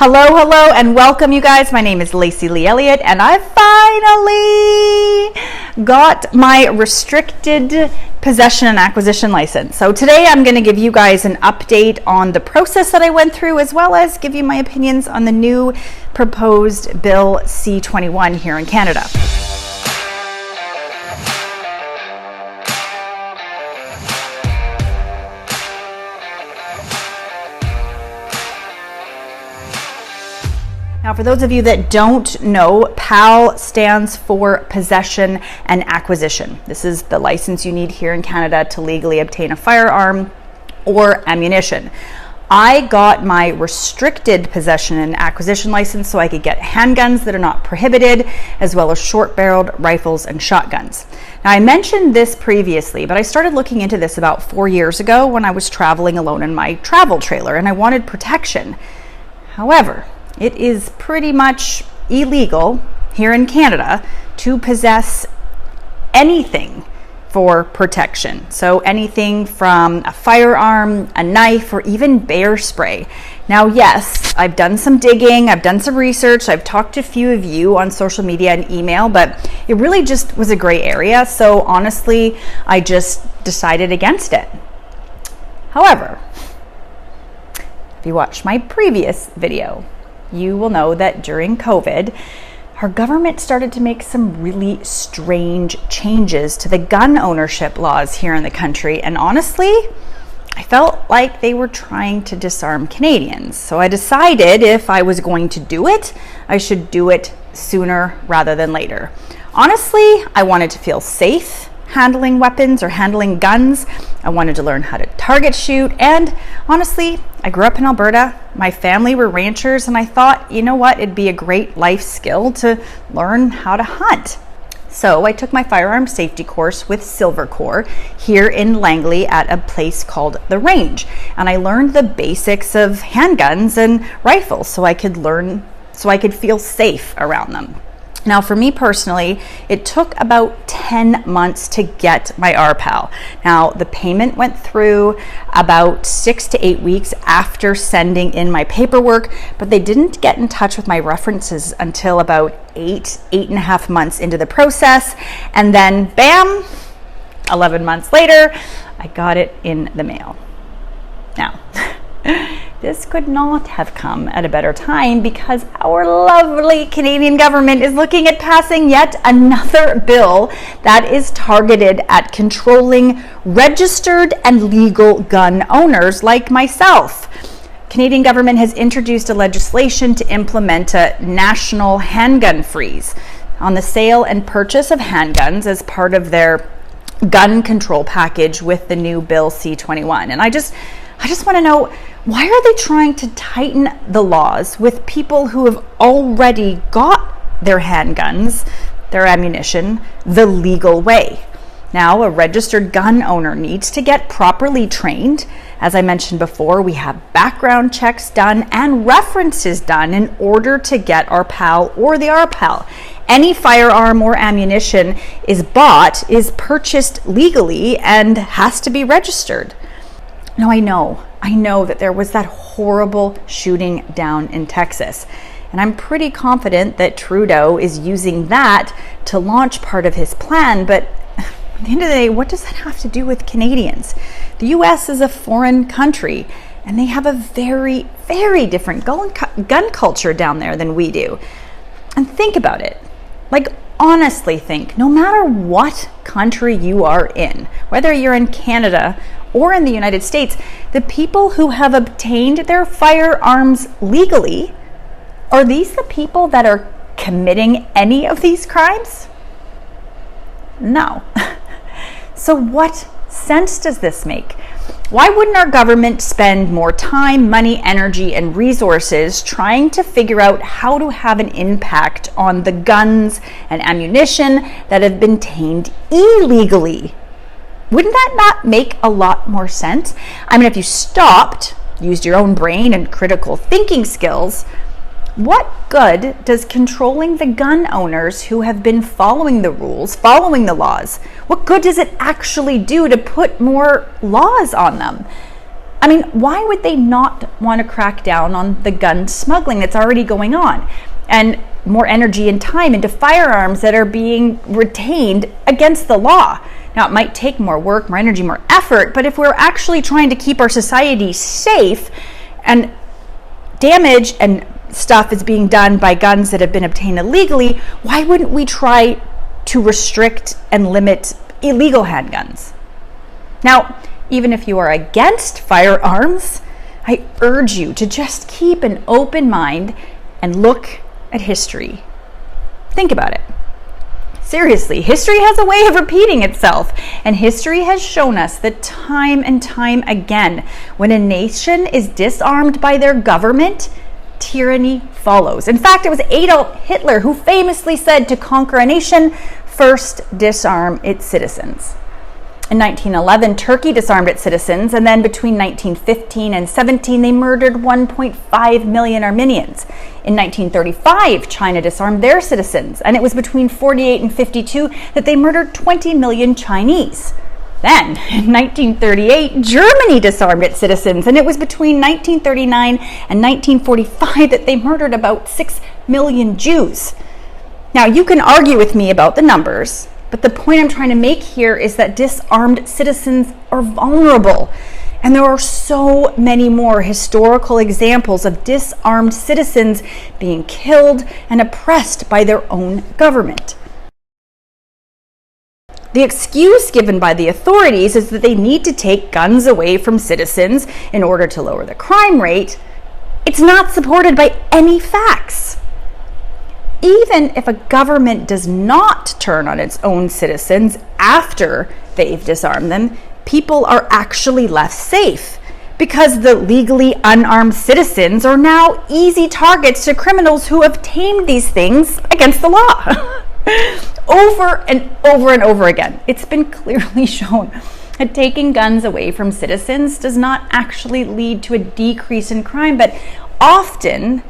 Hello, and welcome, you guys. My name is Lacey Elliott, and I finally got my restricted possession and acquisition license. So today I'm going to give you guys an update on the process that I went through, as well as give you my opinions on the new proposed Bill C-21 here in Canada. Now, for those of you that don't know, PAL stands for Possession and Acquisition. This is the license you need here in Canada to legally obtain a firearm or ammunition. I got my restricted possession and acquisition license so I could get handguns that are not prohibited, as well as short-barreled rifles and shotguns. Now, I mentioned this previously, but I started looking into this about 4 years ago when I was traveling alone in my travel trailer, and I wanted protection. However, it is pretty much illegal here in Canada to possess anything for protection. So anything from a firearm, a knife, or even bear spray. Now, yes, I've done some digging, I've done some research, I've talked to a few of you on social media and email, but it really just was a gray area. So honestly, I just decided against it. However, if you watched my previous video, you will know that during COVID, our government started to make some really strange changes to the gun ownership laws here in the country. And honestly, I felt like they were trying to disarm Canadians. So I decided if I was going to do it, I should do it sooner rather than later. Honestly, I wanted to feel safe handling weapons or handling guns. I wanted to learn how to target shoot, and honestly, I grew up in Alberta. My family were ranchers, and I thought, you know what, it'd be a great life skill to learn how to hunt. So I took my firearm safety course with Silver Corps here in Langley at a place called The Range, and I learned the basics of handguns and rifles so I could feel safe around them. Now, for me personally, it took about 10 months to get my RPAL. Now, the payment went through about 6 to 8 weeks after sending in my paperwork, but they didn't get in touch with my references until about 8.5 months into the process. And then, bam, 11 months later, I got it in the mail. Now, this could not have come at a better time because our lovely Canadian government is looking at passing yet another bill that is targeted at controlling registered and legal gun owners like myself. Canadian government has introduced a legislation to implement a national handgun freeze on the sale and purchase of handguns as part of their gun control package with the new Bill C-21. And I just want to know, why are they trying to tighten the laws with people who have already got their handguns, their ammunition, the legal way? Now, a registered gun owner needs to get properly trained. As I mentioned before, we have background checks done and references done in order to get our PAL or the RPAL. Any firearm or ammunition is purchased legally and has to be registered. Now, I know that there was that horrible shooting down in Texas, and I'm pretty confident that Trudeau is using that to launch part of his plan, but at the end of the day, what does that have to do with Canadians? The US is a foreign country, and they have a very, very different gun culture down there than we do. And think about it. Like, honestly think, no matter what country you are in, whether you're in Canada or in the United States, the people who have obtained their firearms legally, are these the people that are committing any of these crimes? No. So what sense does this make? Why wouldn't our government spend more time, money, energy, and resources trying to figure out how to have an impact on the guns and ammunition that have been obtained illegally? Wouldn't that not make a lot more sense? I mean, if you used your own brain and critical thinking skills, what good does controlling the gun owners who have been following the rules, following the laws, what good does it actually do to put more laws on them? I mean, why would they not want to crack down on the gun smuggling that's already going on, and more energy and time into firearms that are being retained against the law? Now, it might take more work, more energy, more effort, but if we're actually trying to keep our society safe and damage and stuff is being done by guns that have been obtained illegally, why wouldn't we try to restrict and limit illegal handguns? Now, even if you are against firearms, I urge you to just keep an open mind and look at history. Think about it. Seriously, history has a way of repeating itself, and history has shown us that time and time again, when a nation is disarmed by their government, tyranny follows. In fact, it was Adolf Hitler who famously said, to conquer a nation, first disarm its citizens. In 1911, Turkey disarmed its citizens, and then between 1915 and 17, they murdered 1.5 million Armenians. In 1935, China disarmed their citizens, and it was between 48 and 52 that they murdered 20 million Chinese. Then, in 1938, Germany disarmed its citizens, and it was between 1939 and 1945 that they murdered about 6 million Jews. Now, you can argue with me about the numbers, but the point I'm trying to make here is that disarmed citizens are vulnerable. And there are so many more historical examples of disarmed citizens being killed and oppressed by their own government. The excuse given by the authorities is that they need to take guns away from citizens in order to lower the crime rate. It's not supported by any facts. Even if a government does not turn on its own citizens after they've disarmed them, people are actually less safe because the legally unarmed citizens are now easy targets to criminals who obtained these things against the law. Over and over and over again, it's been clearly shown that taking guns away from citizens does not actually lead to a decrease in crime, but often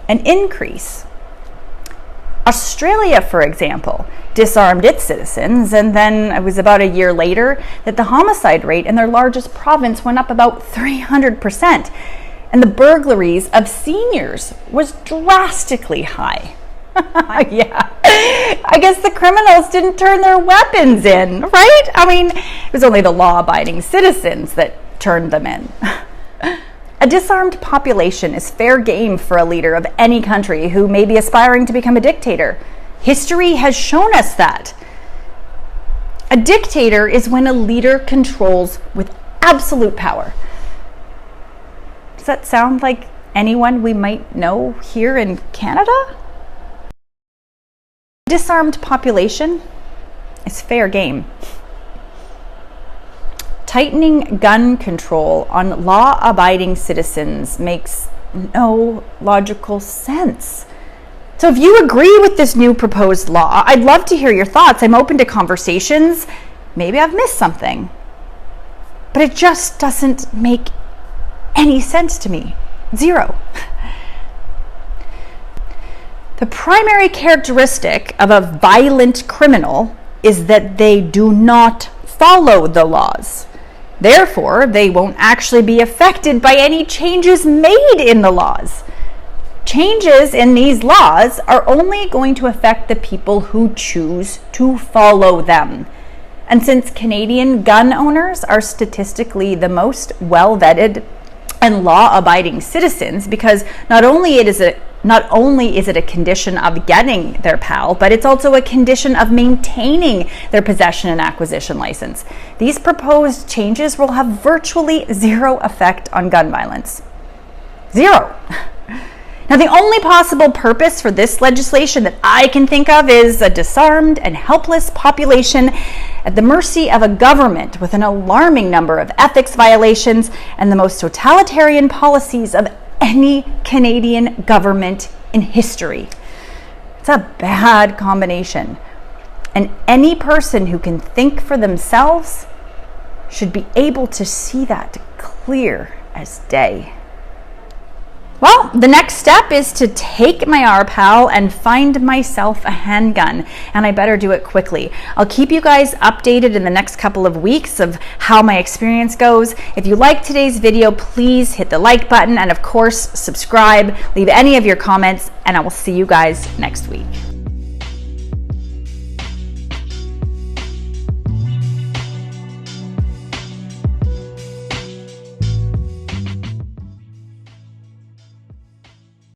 an increase. Australia, for example, disarmed its citizens, and then it was about a year later that the homicide rate in their largest province went up about 300%, and the burglaries of seniors was drastically high. Yeah, I guess the criminals didn't turn their weapons in, right? I mean, it was only the law-abiding citizens that turned them in. A disarmed population is fair game for a leader of any country who may be aspiring to become a dictator. History has shown us that. A dictator is when a leader controls with absolute power. Does that sound like anyone we might know here in Canada? A disarmed population is fair game. Tightening gun control on law-abiding citizens makes no logical sense. So if you agree with this new proposed law, I'd love to hear your thoughts. I'm open to conversations. Maybe I've missed something. But it just doesn't make any sense to me. Zero. The primary characteristic of a violent criminal is that they do not follow the laws. Therefore, they won't actually be affected by any changes made in the laws. Changes in these laws are only going to affect the people who choose to follow them. And since Canadian gun owners are statistically the most well-vetted and law-abiding citizens, because not only is it a condition of getting their PAL, but it's also a condition of maintaining their possession and acquisition license. These proposed changes will have virtually zero effect on gun violence. Zero. Now, the only possible purpose for this legislation that I can think of is a disarmed and helpless population at the mercy of a government with an alarming number of ethics violations and the most totalitarian policies of any Canadian government in history. It's a bad combination. And any person who can think for themselves should be able to see that clear as day. Well, the next step is to take my RPAL and find myself a handgun, and I better do it quickly. I'll keep you guys updated in the next couple of weeks of how my experience goes. If you like today's video, please hit the like button and of course subscribe, leave any of your comments, and I will see you guys next week.